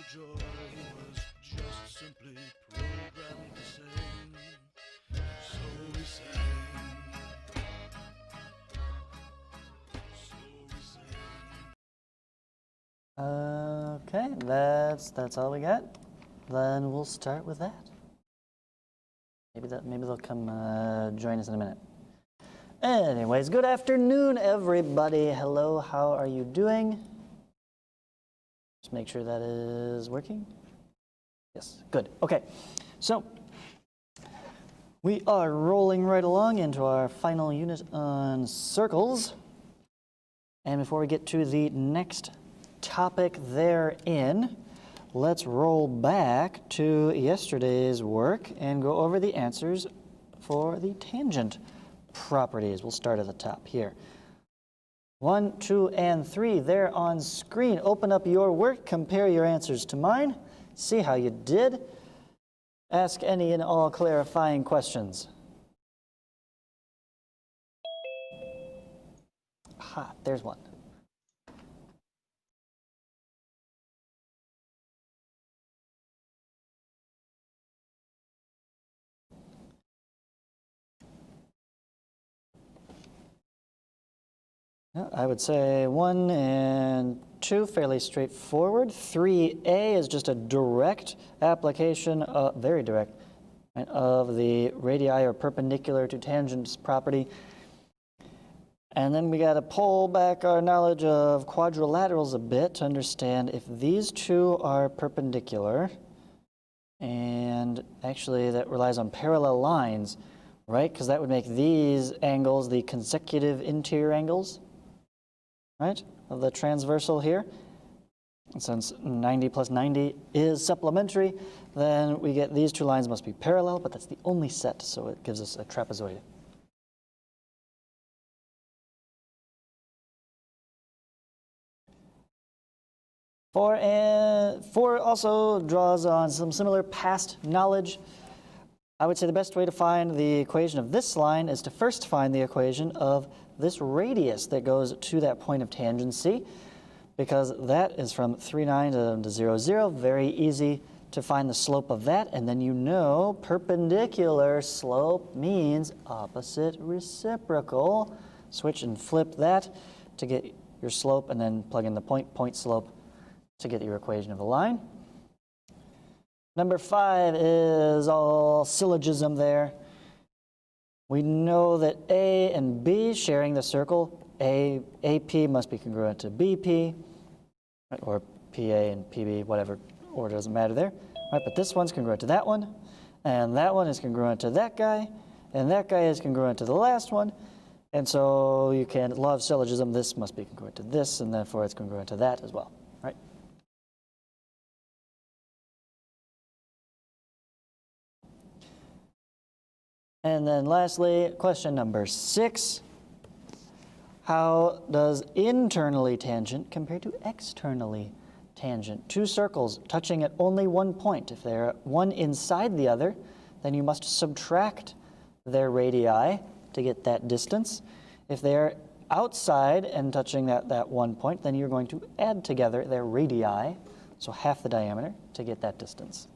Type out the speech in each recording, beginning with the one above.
the joy was just simply programmed the same. So we sang. Okay, that's all we got. Then we'll start with that. Maybe they'll come join us in a minute. Anyways, good afternoon, everybody. Hello, how are you doing? Just make sure that is working. Yes, good. Okay, so we are rolling right along into our final unit on circles. And before we get to the next topic therein, let's roll back to yesterday's work and go over the answers for the tangent properties. We'll start at the top here. 1, 2, and 3 there on screen. Open up your work, compare your answers to mine, see how you did. Ask any and all clarifying questions. Aha, there's one. I would say 1 and 2, fairly straightforward. 3A is just a direct application, very direct, right, of the radii or perpendicular to tangents property. And then we got to pull back our knowledge of quadrilaterals a bit to understand if these two are perpendicular, and actually that relies on parallel lines, right? Because that would make these angles the consecutive interior angles, right, of the transversal here. And since 90 plus 90 is supplementary, then we get these two lines must be parallel, but that's the only set, so it gives us a trapezoid. Four also draws on some similar past knowledge. I would say the best way to find the equation of this line is to first find the equation of this radius that goes to that point of tangency, because that is from 3,9 to 0, 0. Very easy to find the slope of that, and then you know perpendicular slope means opposite reciprocal. Switch and flip that to get your slope, and then plug in the point slope to get your equation of the line. Number 5 is all syllogism there. We know that A and B sharing the circle, AP must be congruent to BP, right, or PA and PB, whatever order, doesn't matter there. Right, but this one's congruent to that one, and that one is congruent to that guy, and that guy is congruent to the last one. And so you can, law of syllogism, this must be congruent to this, and therefore it's congruent to that as well, right? And then lastly, question number 6. How does internally tangent compare to externally tangent? Two circles touching at only one point. If they're one inside the other, then you must subtract their radii to get that distance. If they're outside and touching that one point, then you're going to add together their radii, so half the diameter, to get that distance.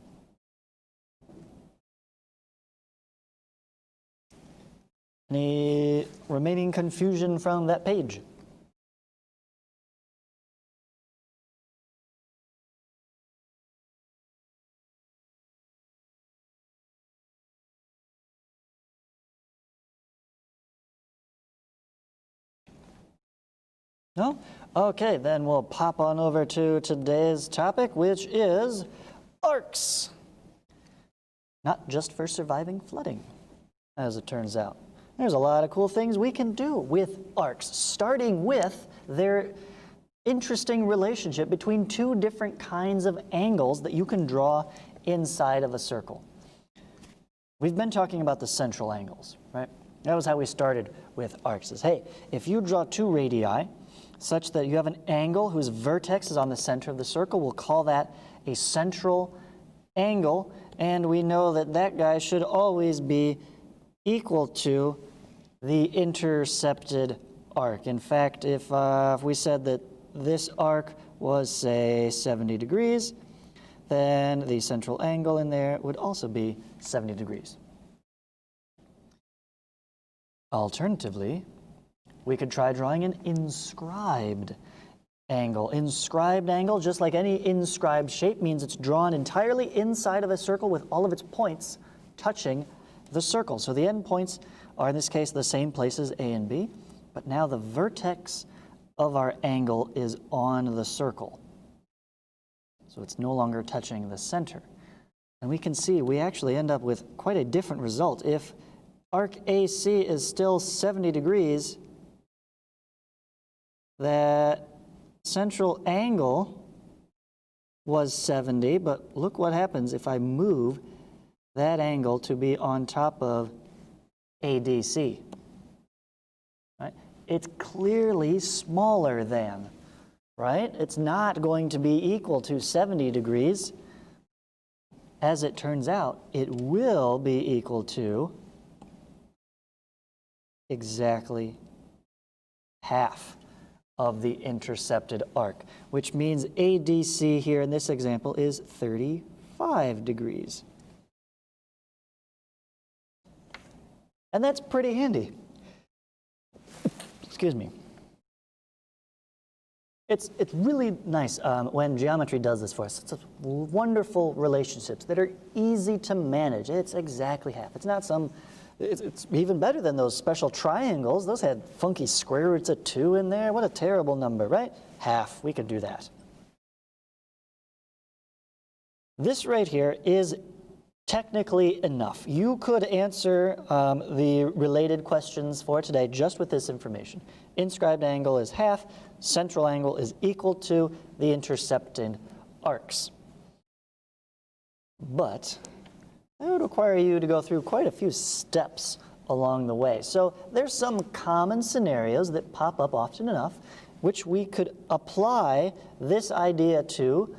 Any remaining confusion from that page? No? Okay, then we'll pop on over to today's topic, which is arcs. Not just for surviving flooding, as it turns out. There's a lot of cool things we can do with arcs, starting with their interesting relationship between two different kinds of angles that you can draw inside of a circle. We've been talking about the central angles, right? That was how we started with arcs, is hey, if you draw two radii such that you have an angle whose vertex is on the center of the circle, we'll call that a central angle, and we know that that guy should always be equal to the intercepted arc. In fact, if we said that this arc was, say, 70 degrees, then the central angle in there would also be 70 degrees. Alternatively, we could try drawing an inscribed angle. Inscribed angle, just like any inscribed shape, means it's drawn entirely inside of a circle with all of its points touching the circle. So the endpoints are in this case the same places A and B, but now the vertex of our angle is on the circle. So it's no longer touching the center. And we can see we actually end up with quite a different result. If arc AC is still 70 degrees, that central angle was 70, but look what happens if I move that angle to be on top of ADC. Right? It's clearly smaller than, right? It's not going to be equal to 70 degrees. As it turns out, it will be equal to exactly half of the intercepted arc, which means ADC here in this example is 35 degrees. And that's pretty handy. Excuse me. It's really nice when geometry does this for us. It's wonderful relationships that are easy to manage. It's exactly half. It's not some, it's even better than those special triangles. Those had funky square roots of 2 in there. What a terrible number, right? Half, we could do that. This right here is technically enough. You could answer the related questions for today just with this information. Inscribed angle is half, central angle is equal to the intercepting arcs. But that would require you to go through quite a few steps along the way. So there's some common scenarios that pop up often enough which we could apply this idea to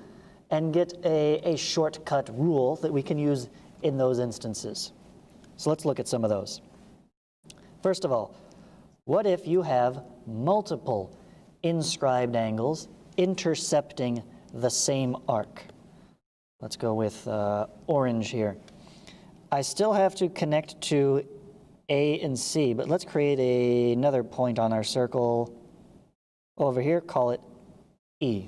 and get a shortcut rule that we can use in those instances. So let's look at some of those. First of all, what if you have multiple inscribed angles intercepting the same arc? Let's go with orange here. I still have to connect to A and C, but let's create another point on our circle over here, call it E.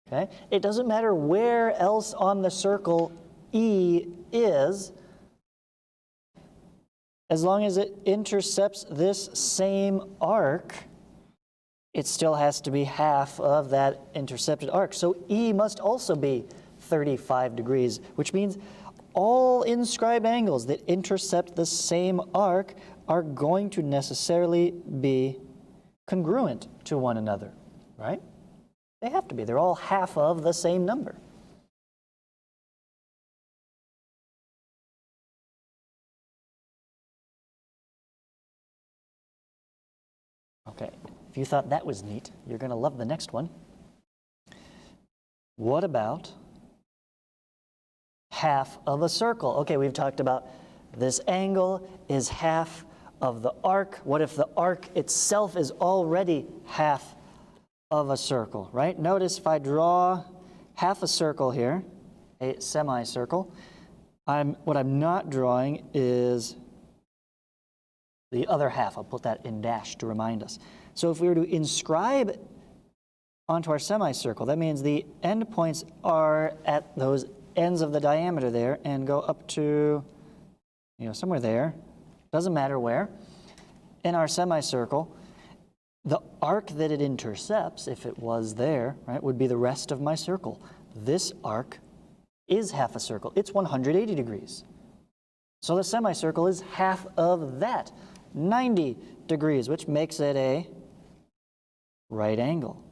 Okay? It doesn't matter where else on the circle E is, as long as it intercepts this same arc, it still has to be half of that intercepted arc. So E must also be 35 degrees, which means all inscribed angles that intercept the same arc are going to necessarily be congruent to one another, right? They have to be. They're all half of the same number. Okay, if you thought that was neat, you're going to love the next one. What about half of a circle? Okay, we've talked about this angle is half of the arc. What if the arc itself is already half of a circle, right? Notice if I draw half a circle here, a semicircle, what I'm not drawing is the other half. I'll put that in dash to remind us. So if we were to inscribe onto our semicircle, that means the endpoints are at those ends of the diameter there and go up to, somewhere there. Doesn't matter where. In our semicircle, the arc that it intercepts, if it was there, right, would be the rest of my circle. This arc is half a circle. It's 180 degrees. So the semicircle is half of that, 90 degrees, which makes it a right angle.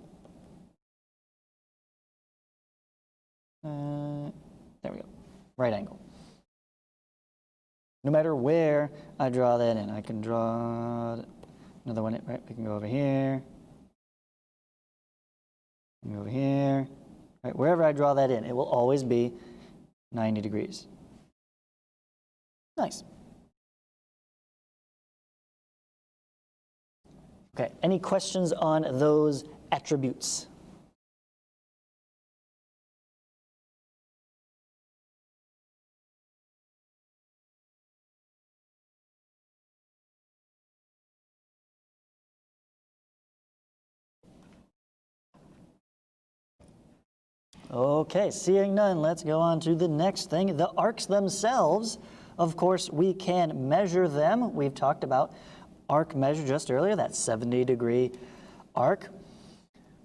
There we go, right angle. No matter where I draw that in, I can draw another one, right? We can go over here, and over here, right? Wherever I draw that in, it will always be 90 degrees. Nice. Okay, any questions on those attributes? Okay, seeing none, let's go on to the next thing. The arcs themselves, of course, we can measure them. We've talked about arc measure just earlier, that 70-degree arc.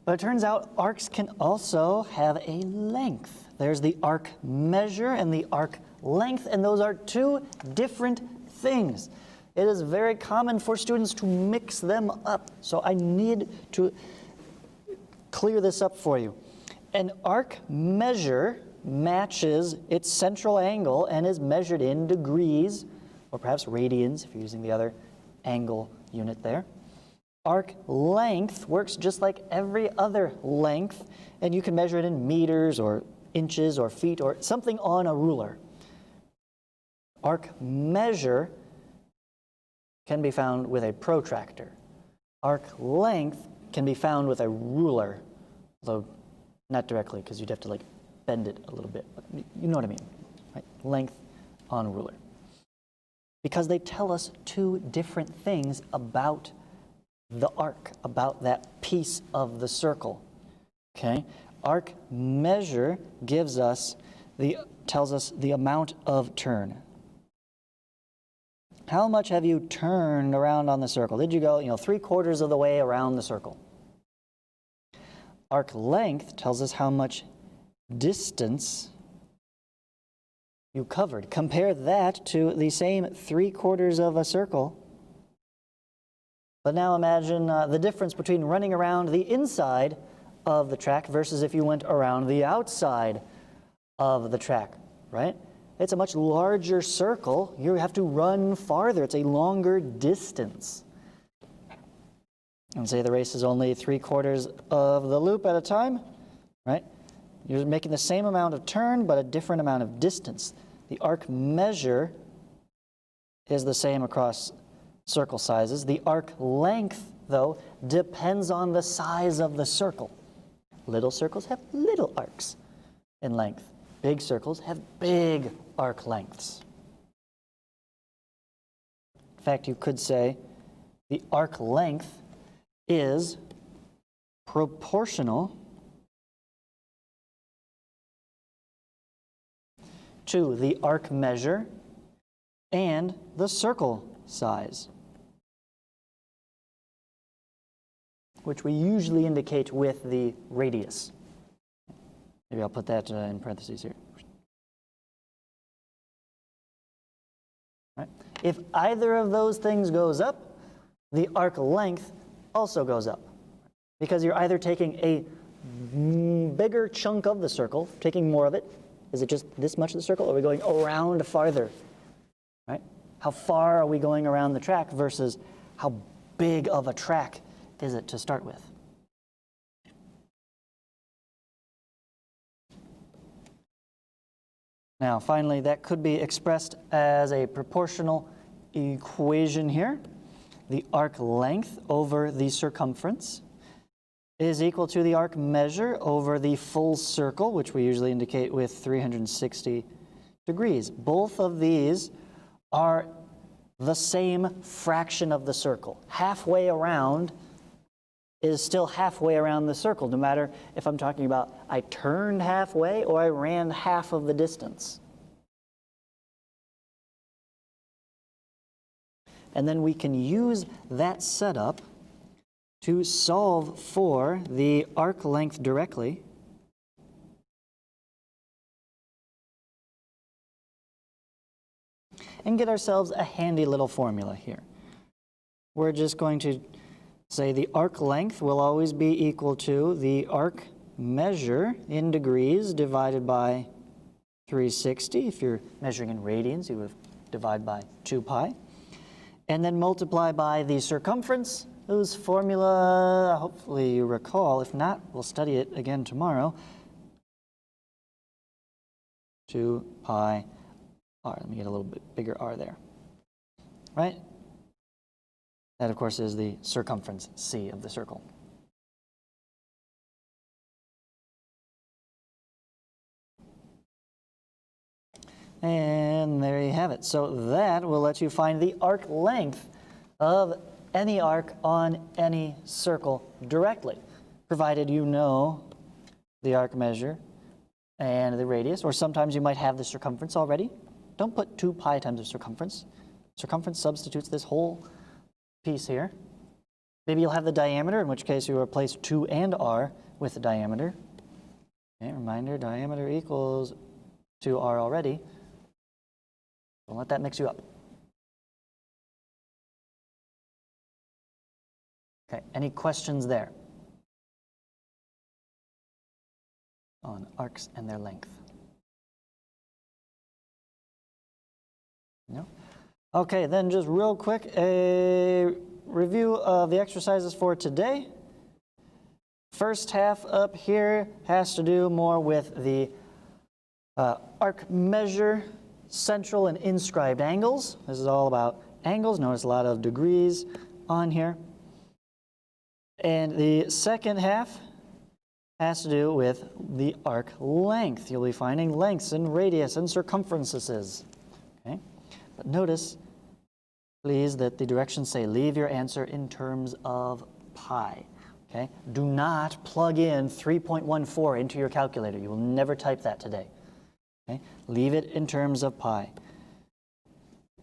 But it turns out arcs can also have a length. There's the arc measure and the arc length, and those are two different things. It is very common for students to mix them up, so I need to clear this up for you. An arc measure matches its central angle and is measured in degrees, or perhaps radians if you're using the other angle unit there. Arc length works just like every other length, and you can measure it in meters or inches or feet or something on a ruler. Arc measure can be found with a protractor. Arc length can be found with a ruler, although not directly because you'd have to like bend it a little bit. But you know what I mean, right? Length on ruler. Because they tell us two different things about the arc, about that piece of the circle. Okay? Arc measure tells us the amount of turn. How much have you turned around on the circle? Did you go, 3/4 of the way around the circle? Arc length tells us how much distance you covered. Compare that to the same 3/4 of a circle. But now imagine the difference between running around the inside of the track versus if you went around the outside of the track, right? It's a much larger circle. You have to run farther. It's a longer distance. And say the race is only 3/4 of the loop at a time, right? You're making the same amount of turn, but a different amount of distance. The arc measure is the same across circle sizes. The arc length, though, depends on the size of the circle. Little circles have little arcs in length. Big circles have big arc lengths. In fact, you could say the arc length is proportional to the arc measure and the circle size, which we usually indicate with the radius. Maybe I'll put that in parentheses here. Right. If either of those things goes up, the arc length also goes up, because you're either taking a bigger chunk of the circle, taking more of it. Is it just this much of the circle, or are we going around farther? Right? How far are we going around the track versus how big of a track is it to start with? Now, finally, that could be expressed as a proportional equation here. The arc length over the circumference is equal to the arc measure over the full circle, which we usually indicate with 360 degrees. Both of these are the same fraction of the circle. Halfway around is still halfway around the circle, no matter if I'm talking about I turned halfway or I ran half of the distance. And then we can use that setup to solve for the arc length directly. And get ourselves a handy little formula here. We're just going to say the arc length will always be equal to the arc measure in degrees divided by 360. If you're measuring in radians, you would divide by 2 pi. And then multiply by the circumference, whose formula, hopefully you recall. If not, we'll study it again tomorrow. 2 pi r. Let me get a little bit bigger r there. Right? That, of course, is the circumference, c, of the circle. And there you have it. So that will let you find the arc length of any arc on any circle directly, provided you know the arc measure and the radius, or sometimes you might have the circumference already. Don't put 2 pi times the circumference. Circumference substitutes this whole piece here. Maybe you'll have the diameter, in which case you replace 2 and r with the diameter. Okay, reminder, diameter equals 2r already. Don't let that mix you up. Okay, any questions there on arcs and their length? No? Okay, then just real quick, a review of the exercises for today. First half up here has to do more with the arc measure, central and inscribed angles. This is all about angles. Notice a lot of degrees on here. And the second half has to do with the arc length. You'll be finding lengths and radius and circumferences. Okay? But notice, please, that the directions say leave your answer in terms of pi. Okay? Do not plug in 3.14 into your calculator. You will never type that today. Okay? Leave it in terms of pi.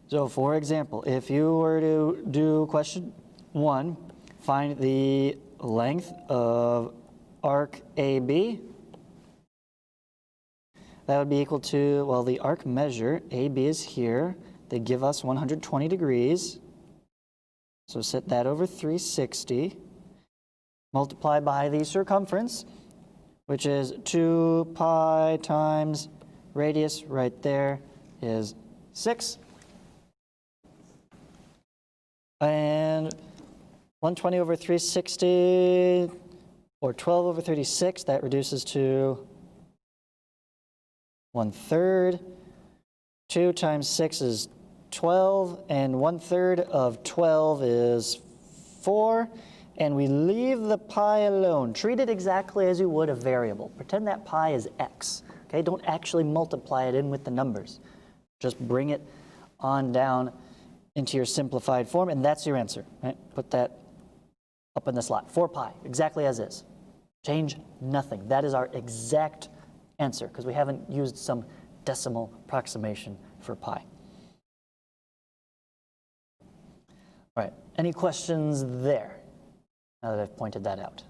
So, for example, if you were to do question 1, find the length of arc AB. That would be equal to, well, the arc measure, AB is here. They give us 120 degrees. So set that over 360. Multiply by the circumference, which is 2 pi times radius right there is 6. And 120 over 360, or 12 over 36, that reduces to 1/3. 2 times 6 is 12, and 1/3 of 12 is 4. And we leave the pi alone. Treat it exactly as you would a variable. Pretend that pi is x. Okay? Don't actually multiply it in with the numbers. Just bring it on down into your simplified form, and that's your answer. Right? Put that up in the slot. 4 pi, exactly as is. Change nothing. That is our exact answer, because we haven't used some decimal approximation for pi. All right, any questions there, now that I've pointed that out?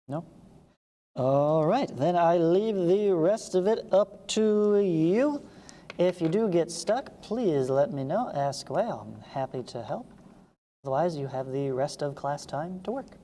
No? All right, then I leave the rest of it up to you. If you do get stuck, please let me know. Ask away. I'm happy to help. Otherwise, you have the rest of class time to work.